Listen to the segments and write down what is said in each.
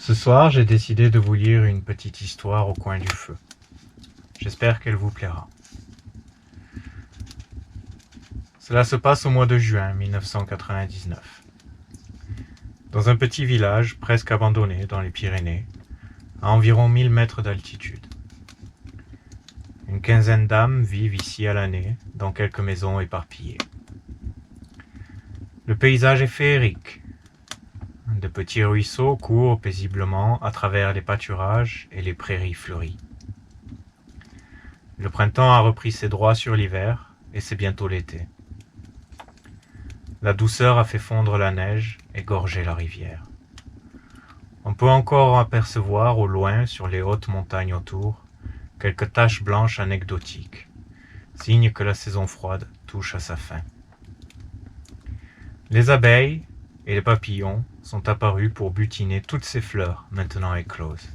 Ce soir, j'ai décidé de vous lire une petite histoire au coin du feu. J'espère qu'elle vous plaira. Cela se passe au mois de juin 1999. Dans un petit village presque abandonné dans les Pyrénées, à environ 1000 mètres d'altitude. Une quinzaine d'âmes vivent ici à l'année, dans quelques maisons éparpillées. Le paysage est féerique. De petits ruisseaux courent paisiblement à travers les pâturages et les prairies fleuries. Le printemps a repris ses droits sur l'hiver et c'est bientôt l'été. La douceur a fait fondre la neige et gorger la rivière. On peut encore apercevoir au loin, sur les hautes montagnes autour, quelques taches blanches anecdotiques, signe que la saison froide touche à sa fin. Les abeilles et les papillons sont apparus pour butiner toutes ces fleurs maintenant écloses.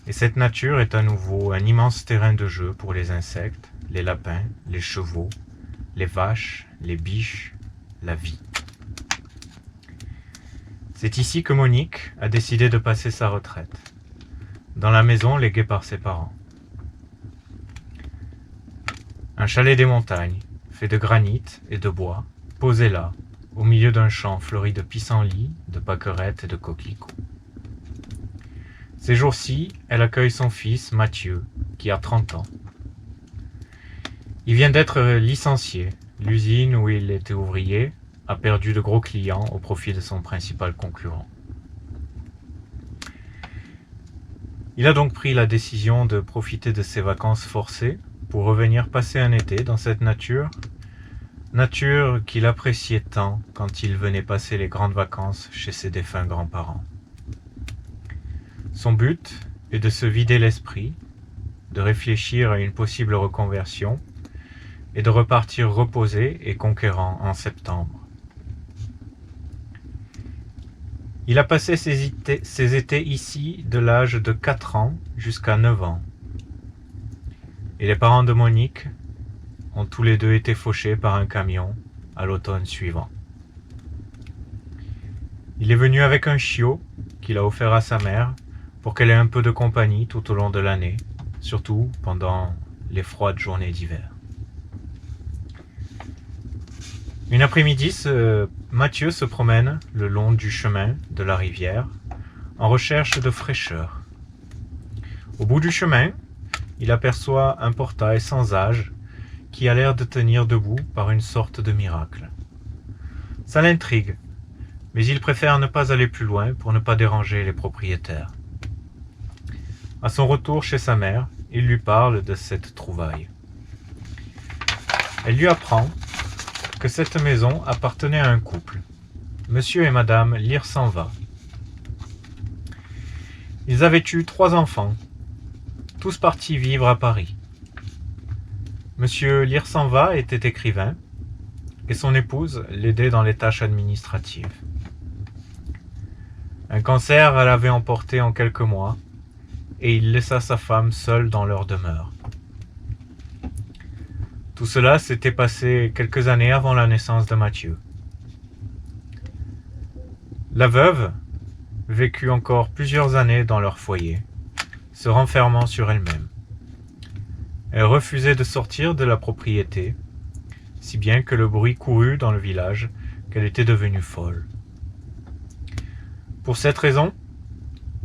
Et cette nature est à nouveau un immense terrain de jeu pour les insectes, les lapins, les chevaux, les vaches, les biches, la vie. C'est ici que Monique a décidé de passer sa retraite, dans la maison léguée par ses parents. Un chalet des montagnes, fait de granit et de bois, posé là, au milieu d'un champ fleuri de pissenlits, de pâquerettes et de coquelicots. Ces jours-ci, elle accueille son fils, Mathieu, qui a 30 ans. Il vient d'être licencié. L'usine où il était ouvrier a perdu de gros clients au profit de son principal concurrent. Il a donc pris la décision de profiter de ses vacances forcées pour revenir passer un été dans cette nature qu'il appréciait tant quand il venait passer les grandes vacances chez ses défunts grands-parents. Son but est de se vider l'esprit, de réfléchir à une possible reconversion et de repartir reposé et conquérant en septembre. Il a passé ses étés ici de l'âge de 4 ans jusqu'à 9 ans. Et les parents de Monique ont tous les deux été fauchés par un camion à l'automne suivant. Il est venu avec un chiot qu'il a offert à sa mère pour qu'elle ait un peu de compagnie tout au long de l'année, surtout pendant les froides journées d'hiver. Une après-midi, Mathieu se promène le long du chemin de la rivière en recherche de fraîcheur. Au bout du chemin, il aperçoit un portail sans âge qui a l'air de tenir debout par une sorte de miracle. Ça l'intrigue, mais il préfère ne pas aller plus loin pour ne pas déranger les propriétaires. À son retour chez sa mère, il lui parle de cette trouvaille. Elle lui apprend que cette maison appartenait à un couple, Monsieur et Madame Lirsanva. Ils avaient eu 3 enfants, tous partis vivre à Paris. Monsieur Lirsanva était écrivain et son épouse l'aidait dans les tâches administratives. Un cancer l'avait emporté en quelques mois et il laissa sa femme seule dans leur demeure. Tout cela s'était passé quelques années avant la naissance de Mathieu. La veuve vécut encore plusieurs années dans leur foyer, se renfermant sur elle-même. Elle refusait de sortir de la propriété, si bien que le bruit courut dans le village qu'elle était devenue folle. Pour cette raison,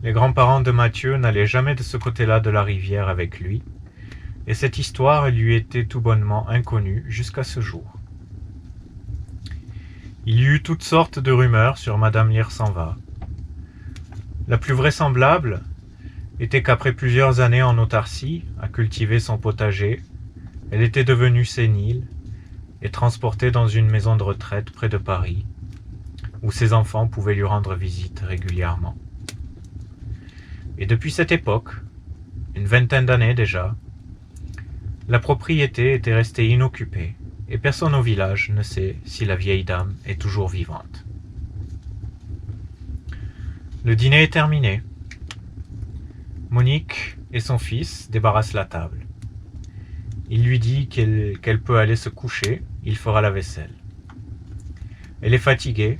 les grands-parents de Mathieu n'allaient jamais de ce côté-là de la rivière avec lui, et cette histoire lui était tout bonnement inconnue jusqu'à ce jour. Il y eut toutes sortes de rumeurs sur Madame Lirsanva. La plus vraisemblable était qu'après plusieurs années en autarcie, à cultiver son potager, elle était devenue sénile et transportée dans une maison de retraite près de Paris, où ses enfants pouvaient lui rendre visite régulièrement. Et depuis cette époque, une vingtaine d'années déjà, la propriété était restée inoccupée et personne au village ne sait si la vieille dame est toujours vivante. Le dîner est terminé. Monique et son fils débarrassent la table. Il lui dit qu'elle peut aller se coucher, il fera la vaisselle. Elle est fatiguée,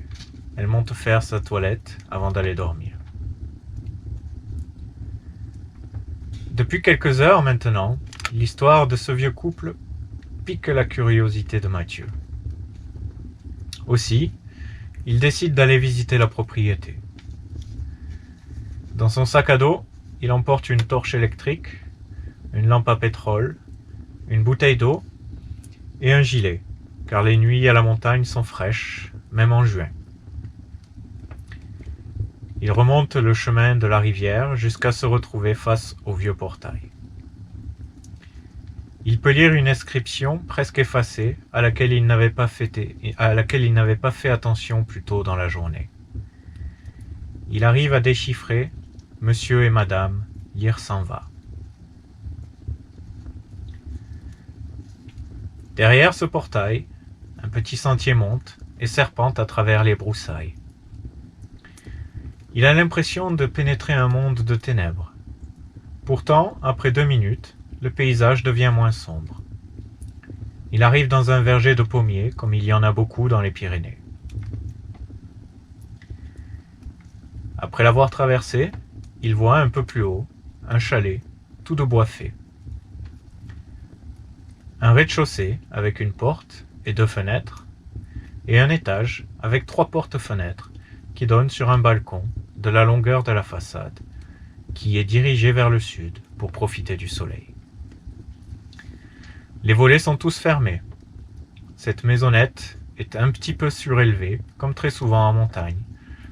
elle monte faire sa toilette avant d'aller dormir. Depuis quelques heures maintenant, l'histoire de ce vieux couple pique la curiosité de Mathieu. Aussi, il décide d'aller visiter la propriété. Dans son sac à dos, il emporte une torche électrique, une lampe à pétrole, une bouteille d'eau et un gilet, car les nuits à la montagne sont fraîches, même en juin. Il remonte le chemin de la rivière jusqu'à se retrouver face au vieux portail. Il peut lire une inscription presque effacée à laquelle il n'avait pas fait attention plus tôt dans la journée. Il arrive à déchiffrer « Monsieur et Madame Lire s'en va ». Derrière ce portail, un petit sentier monte et serpente à travers les broussailles. Il a l'impression de pénétrer un monde de ténèbres. Pourtant, après 2 minutes, le paysage devient moins sombre. Il arrive dans un verger de pommiers, comme il y en a beaucoup dans les Pyrénées. Après l'avoir traversé, il voit un peu plus haut un chalet, tout de bois fait. Un rez-de-chaussée avec une porte et 2 fenêtres, et un étage avec 3 portes-fenêtres qui donnent sur un balcon de la longueur de la façade, qui est dirigé vers le sud pour profiter du soleil. Les volets sont tous fermés. Cette maisonnette est un petit peu surélevée, comme très souvent en montagne,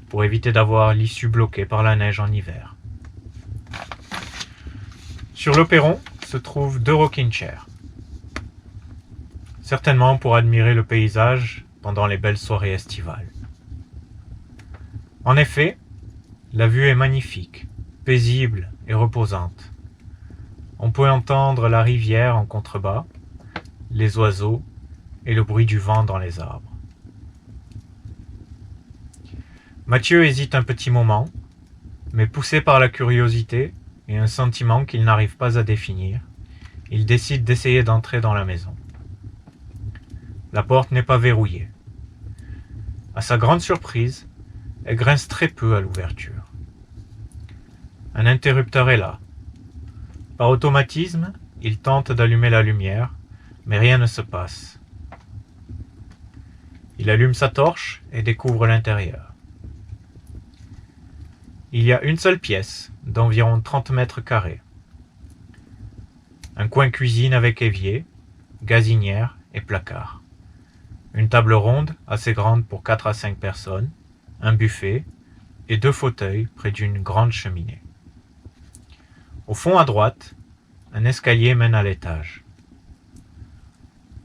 pour éviter d'avoir l'issue bloquée par la neige en hiver. Sur le perron se trouvent 2 rocking chairs, certainement pour admirer le paysage pendant les belles soirées estivales. En effet, la vue est magnifique, paisible et reposante. On peut entendre la rivière en contrebas, les oiseaux et le bruit du vent dans les arbres. Mathieu hésite un petit moment, mais poussé par la curiosité et un sentiment qu'il n'arrive pas à définir, il décide d'essayer d'entrer dans la maison. La porte n'est pas verrouillée. À sa grande surprise, elle grince très peu à l'ouverture. Un interrupteur est là. Par automatisme, il tente d'allumer la lumière, mais rien ne se passe. Il allume sa torche et découvre l'intérieur. Il y a une seule pièce, d'environ 30 mètres carrés. Un coin cuisine avec évier, gazinière et placard. Une table ronde assez grande pour 4 à 5 personnes, un buffet et 2 fauteuils près d'une grande cheminée. Au fond à droite, un escalier mène à l'étage.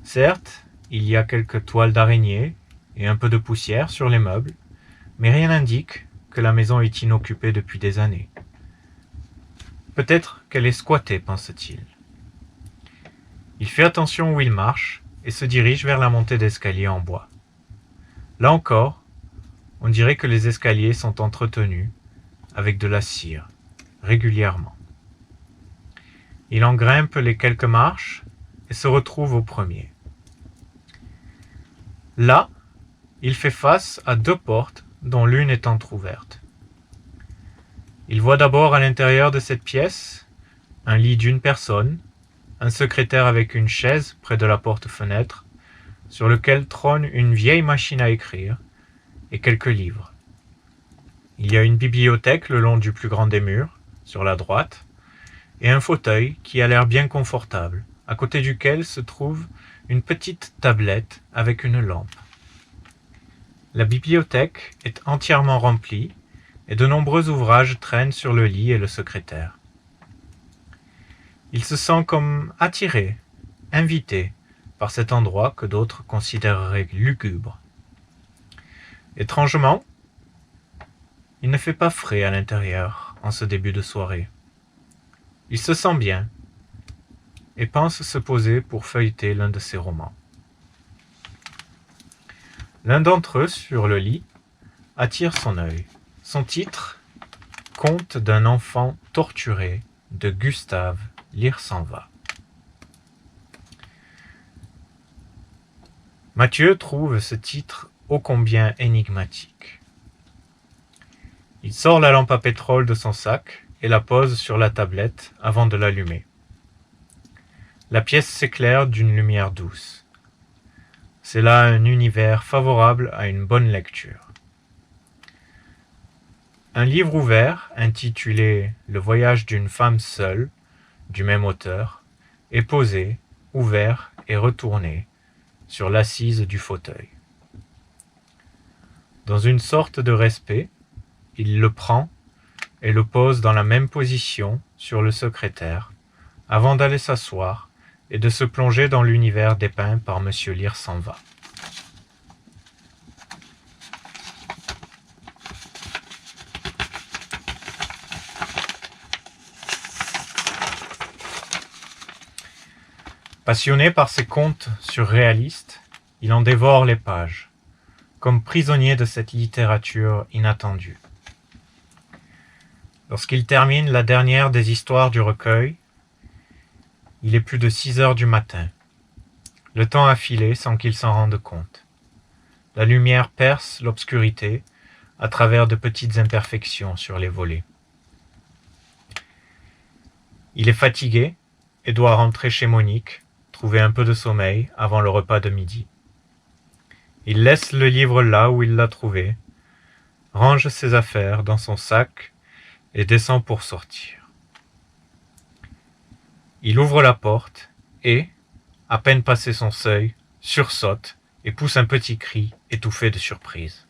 Certes, il y a quelques toiles d'araignée et un peu de poussière sur les meubles, mais rien n'indique que la maison est inoccupée depuis des années. Peut-être qu'elle est squattée, pense-t-il. Il fait attention où il marche et se dirige vers la montée d'escalier en bois. Là encore, on dirait que les escaliers sont entretenus avec de la cire, régulièrement. Il en grimpe les quelques marches et se retrouve au premier. Là, il fait face à 2 portes dont l'une est entr'ouverte. Il voit d'abord à l'intérieur de cette pièce un lit d'1 personne, un secrétaire avec une chaise près de la porte-fenêtre, sur lequel trône une vieille machine à écrire et quelques livres. Il y a une bibliothèque le long du plus grand des murs, sur la droite, et un fauteuil qui a l'air bien confortable, à côté duquel se trouve une petite tablette avec une lampe. La bibliothèque est entièrement remplie et de nombreux ouvrages traînent sur le lit et le secrétaire. Il se sent comme attiré, invité par cet endroit que d'autres considéreraient lugubre. Étrangement, il ne fait pas frais à l'intérieur en ce début de soirée. Il se sent bien et pense se poser pour feuilleter l'un de ses romans. L'un d'entre eux, sur le lit, attire son œil. Son titre, « Conte d'un enfant torturé » de Gustave Lire s'en va. Mathieu trouve ce titre ô combien énigmatique. Il sort la lampe à pétrole de son sac et la pose sur la tablette avant de l'allumer. La pièce s'éclaire d'une lumière douce. C'est là un univers favorable à une bonne lecture. Un livre ouvert, intitulé « Le voyage d'une femme seule », du même auteur, est posé, ouvert et retourné, sur l'assise du fauteuil. Dans une sorte de respect, il le prend et le pose dans la même position sur le secrétaire, avant d'aller s'asseoir et de se plonger dans l'univers dépeint par M. Lire s'en va. Passionné par ces contes surréalistes, il en dévore les pages, comme prisonnier de cette littérature inattendue. Lorsqu'il termine la dernière des histoires du recueil, il est plus de 6 heures du matin. Le temps a filé sans qu'il s'en rende compte. La lumière perce l'obscurité à travers de petites imperfections sur les volets. Il est fatigué et doit rentrer chez Monique, trouver un peu de sommeil avant le repas de midi. Il laisse le livre là où il l'a trouvé, range ses affaires dans son sac et descend pour sortir. Il ouvre la porte et, à peine passé son seuil, sursaute et pousse un petit cri étouffé de surprise.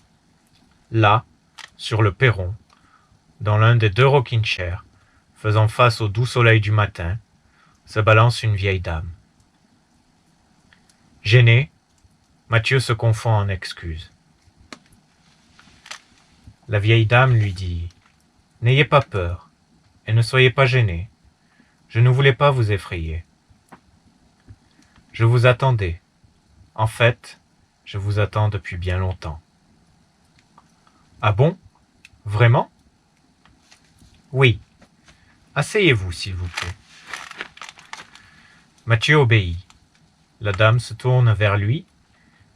Là, sur le perron, dans l'un des 2 rocking-chairs, faisant face au doux soleil du matin, se balance une vieille dame. Gêné, Mathieu se confond en excuses. La vieille dame lui dit « N'ayez pas peur, et ne soyez pas gêné. Je ne voulais pas vous effrayer. Je vous attendais. En fait, je vous attends depuis bien longtemps. » « Ah bon? Vraiment? » ?»« Oui. Asseyez-vous, s'il vous plaît. » Mathieu obéit. La dame se tourne vers lui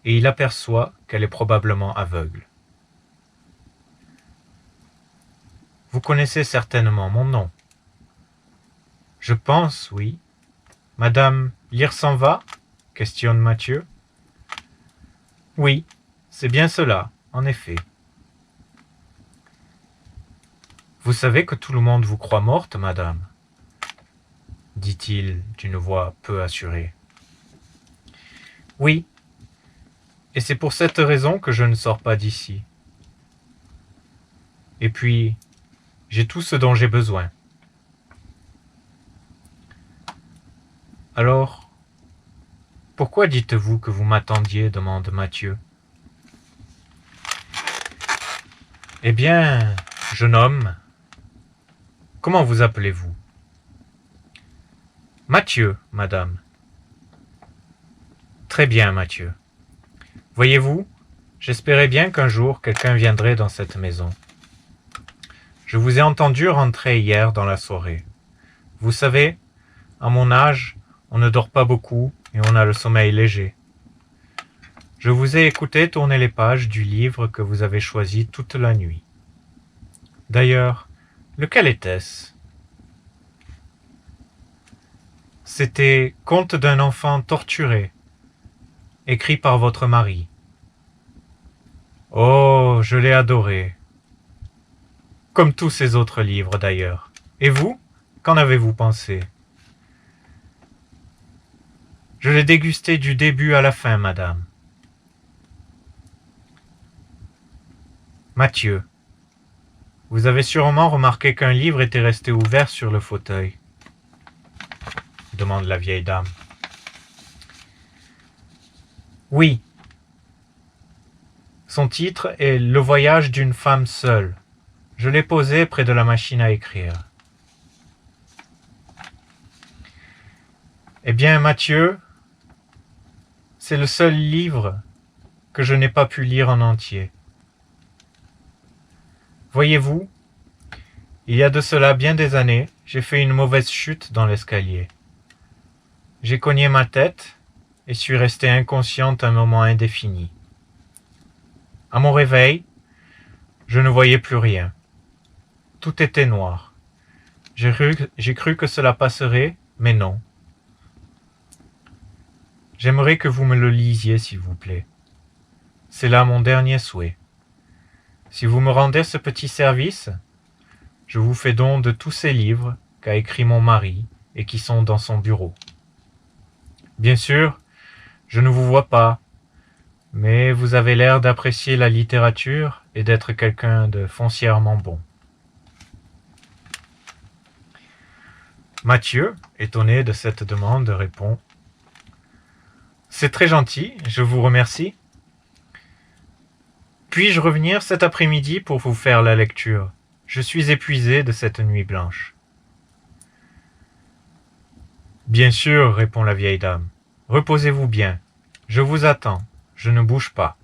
et il aperçoit qu'elle est probablement aveugle. « Vous connaissez certainement mon nom. »« Je pense, oui. Madame Lire s'en va ?» questionne Mathieu. « Oui, c'est bien cela, en effet. » « Vous savez que tout le monde vous croit morte, madame ?» dit-il d'une voix peu assurée. « Oui, et c'est pour cette raison que je ne sors pas d'ici. Et puis, j'ai tout ce dont j'ai besoin. » « Alors, pourquoi dites-vous que vous m'attendiez ?» demande Mathieu. « Eh bien, jeune homme, comment vous appelez-vous ? » ?»« Mathieu, madame. »« Très bien, Mathieu. Voyez-vous, j'espérais bien qu'un jour quelqu'un viendrait dans cette maison. Je vous ai entendu rentrer hier dans la soirée. Vous savez, à mon âge, on ne dort pas beaucoup et on a le sommeil léger. Je vous ai écouté tourner les pages du livre que vous avez choisi toute la nuit. D'ailleurs, lequel était-ce ? C'était « Conte d'un enfant torturé », écrit par votre mari. Oh, je l'ai adoré. Comme tous ces autres livres d'ailleurs. Et vous, qu'en avez-vous pensé ? Je l'ai dégusté du début à la fin, madame. Mathieu, vous avez sûrement remarqué qu'un livre était resté ouvert sur le fauteuil, demande la vieille dame. Oui. Son titre est « Le voyage d'une femme seule ». Je l'ai posé près de la machine à écrire. Eh bien, Mathieu, c'est le seul livre que je n'ai pas pu lire en entier. Voyez-vous, il y a de cela bien des années, j'ai fait une mauvaise chute dans l'escalier. J'ai cogné ma tête et suis resté inconsciente un moment indéfini. À mon réveil, je ne voyais plus rien. Tout était noir. J'ai cru que cela passerait, mais non. J'aimerais que vous me le lisiez, s'il vous plaît. C'est là mon dernier souhait. Si vous me rendez ce petit service, je vous fais don de tous ces livres qu'a écrits mon mari et qui sont dans son bureau. Bien sûr, je ne vous vois pas, mais vous avez l'air d'apprécier la littérature et d'être quelqu'un de foncièrement bon. Mathieu, étonné de cette demande, répond « C'est très gentil, je vous remercie. Puis-je revenir cet après-midi pour vous faire la lecture ? Je suis épuisé de cette nuit blanche. » « Bien sûr, répond la vieille dame. Reposez-vous bien. Je vous attends. Je ne bouge pas. »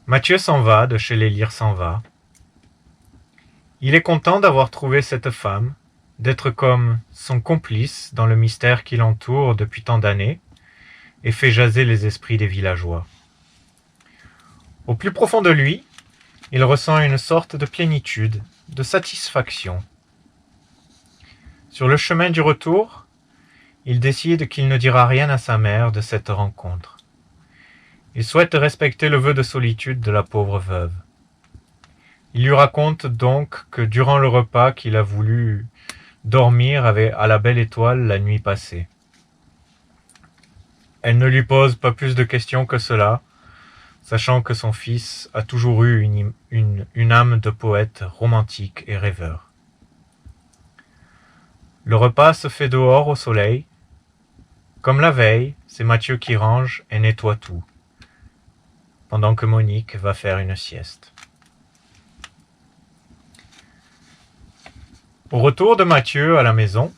Mathieu s'en va de chez les Lyres s'en va. Il est content d'avoir trouvé cette femme, d'être comme son complice dans le mystère qui l'entoure depuis tant d'années et fait jaser les esprits des villageois. Au plus profond de lui, il ressent une sorte de plénitude, de satisfaction. Sur le chemin du retour, il décide qu'il ne dira rien à sa mère de cette rencontre. Il souhaite respecter le vœu de solitude de la pauvre veuve. Il lui raconte donc que durant le repas qu'il a voulu dormir à la belle étoile la nuit passée. Elle ne lui pose pas plus de questions que cela, sachant que son fils a toujours eu une âme de poète romantique et rêveur. Le repas se fait dehors au soleil. Comme la veille, c'est Mathieu qui range et nettoie tout, pendant que Monique va faire une sieste. Au retour de Mathieu à la maison,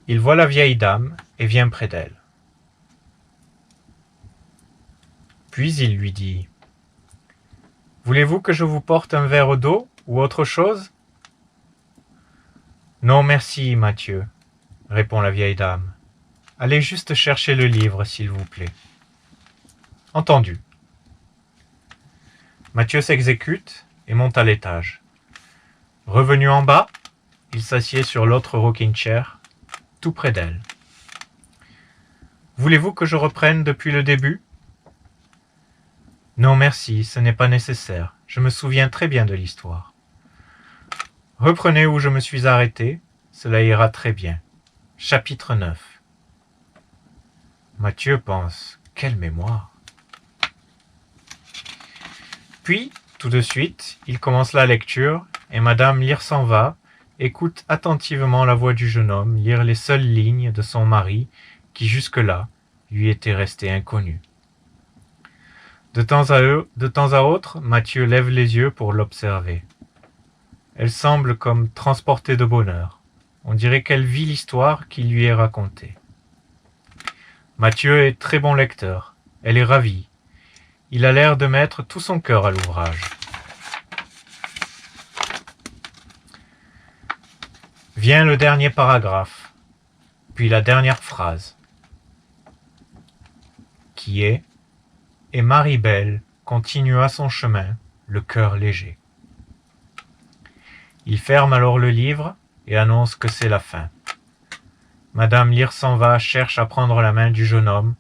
il voit la vieille dame et vient près d'elle. Puis il lui dit « Voulez-vous que je vous porte un verre d'eau ou autre chose ?»« Non, merci, Mathieu, » répond la vieille dame. « Allez juste chercher le livre, s'il vous plaît. » « Entendu. » Mathieu s'exécute et monte à l'étage. Revenu en bas, il s'assied sur l'autre rocking chair, tout près d'elle. « Voulez-vous que je reprenne depuis le début ? » « Non, merci, ce n'est pas nécessaire. Je me souviens très bien de l'histoire. »« Reprenez où je me suis arrêté, cela ira très bien. » Chapitre 9. Mathieu pense « Quelle mémoire !» Puis, tout de suite, il commence la lecture et Madame Lyres s'en va, écoute attentivement la voix du jeune homme lire les seules lignes de son mari qui jusque-là lui étaient restées inconnues. De temps à autre, Mathieu lève les yeux pour l'observer. Elle semble comme transportée de bonheur. On dirait qu'elle vit l'histoire qui lui est racontée. Mathieu est très bon lecteur. Elle est ravie. Il a l'air de mettre tout son cœur à l'ouvrage. Vient le dernier paragraphe, puis la dernière phrase, qui est « Et Marie-Belle continua son chemin, le cœur léger. » Il ferme alors le livre et annonce que c'est la fin. Madame Lyres s'en va, cherche à prendre la main du jeune homme,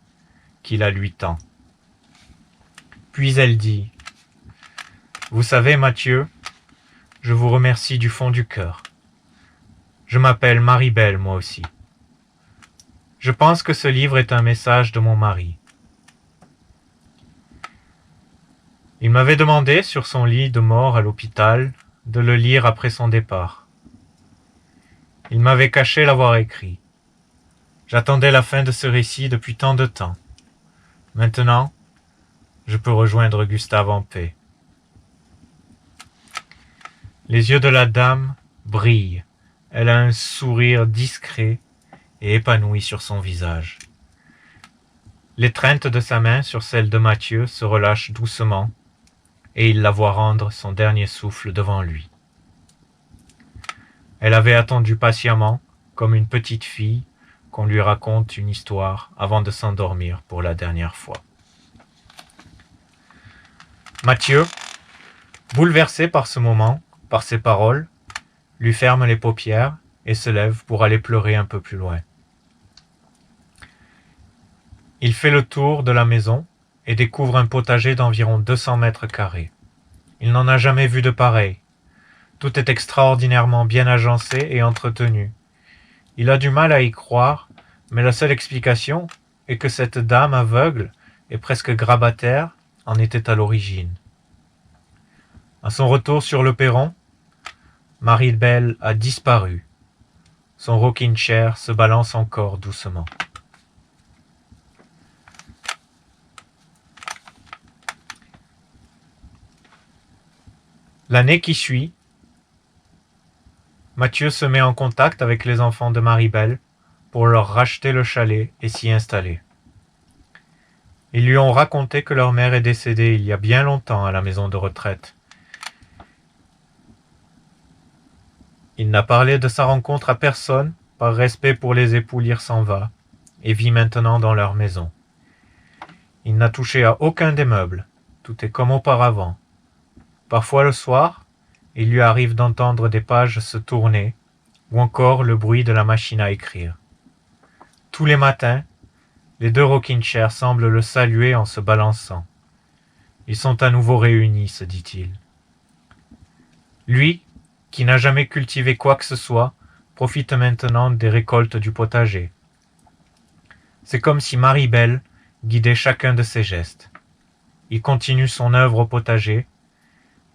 qui la lui tend. Puis elle dit « Vous savez, Mathieu, je vous remercie du fond du cœur. Je m'appelle Marie-Belle, moi aussi. Je pense que ce livre est un message de mon mari. Il m'avait demandé, sur son lit de mort à l'hôpital, de le lire après son départ. Il m'avait caché l'avoir écrit. J'attendais la fin de ce récit depuis tant de temps. Maintenant, je peux rejoindre Gustave en paix. » Les yeux de la dame brillent. Elle a un sourire discret et épanoui sur son visage. L'étreinte de sa main sur celle de Mathieu se relâche doucement et il la voit rendre son dernier souffle devant lui. Elle avait attendu patiemment, comme une petite fille, qu'on lui raconte une histoire avant de s'endormir pour la dernière fois. Mathieu, Bouleversé par ce moment, par ces paroles, lui ferme les paupières et se lève pour aller pleurer un peu plus loin. Il fait le tour de la maison et découvre un potager d'environ 200 mètres carrés. Il n'en a jamais vu de pareil. Tout est extraordinairement bien agencé et entretenu. Il a du mal à y croire, mais la seule explication est que cette dame aveugle et presque grabataire en était à l'origine. À son retour sur le perron, Marie-Belle a disparu. Son rocking chair se balance encore doucement. L'année qui suit, Mathieu se met en contact avec les enfants de Marie-Belle pour leur racheter le chalet et s'y installer. Ils lui ont raconté que leur mère est décédée il y a bien longtemps à la maison de retraite. Il n'a parlé de sa rencontre à personne par respect pour les époux Lire-s'en-va et vit maintenant dans leur maison. Il n'a touché à aucun des meubles, tout est comme auparavant. Parfois le soir, il lui arrive d'entendre des pages se tourner ou encore le bruit de la machine à écrire. Tous les matins, les deux rocking chairs semblent le saluer en se balançant. Ils sont à nouveau réunis, se dit-il. Lui, qui n'a jamais cultivé quoi que ce soit, profite maintenant des récoltes du potager. C'est comme si Marie-Belle guidait chacun de ses gestes. Il continue son œuvre au potager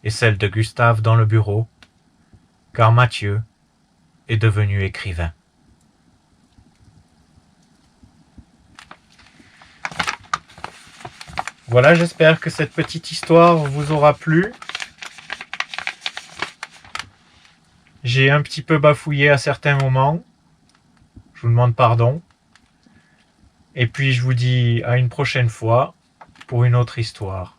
et celle de Gustave dans le bureau, car Mathieu est devenu écrivain. Voilà, j'espère que cette petite histoire vous aura plu. J'ai un petit peu bafouillé à certains moments. Je vous demande pardon. Et puis je vous dis à une prochaine fois pour une autre histoire.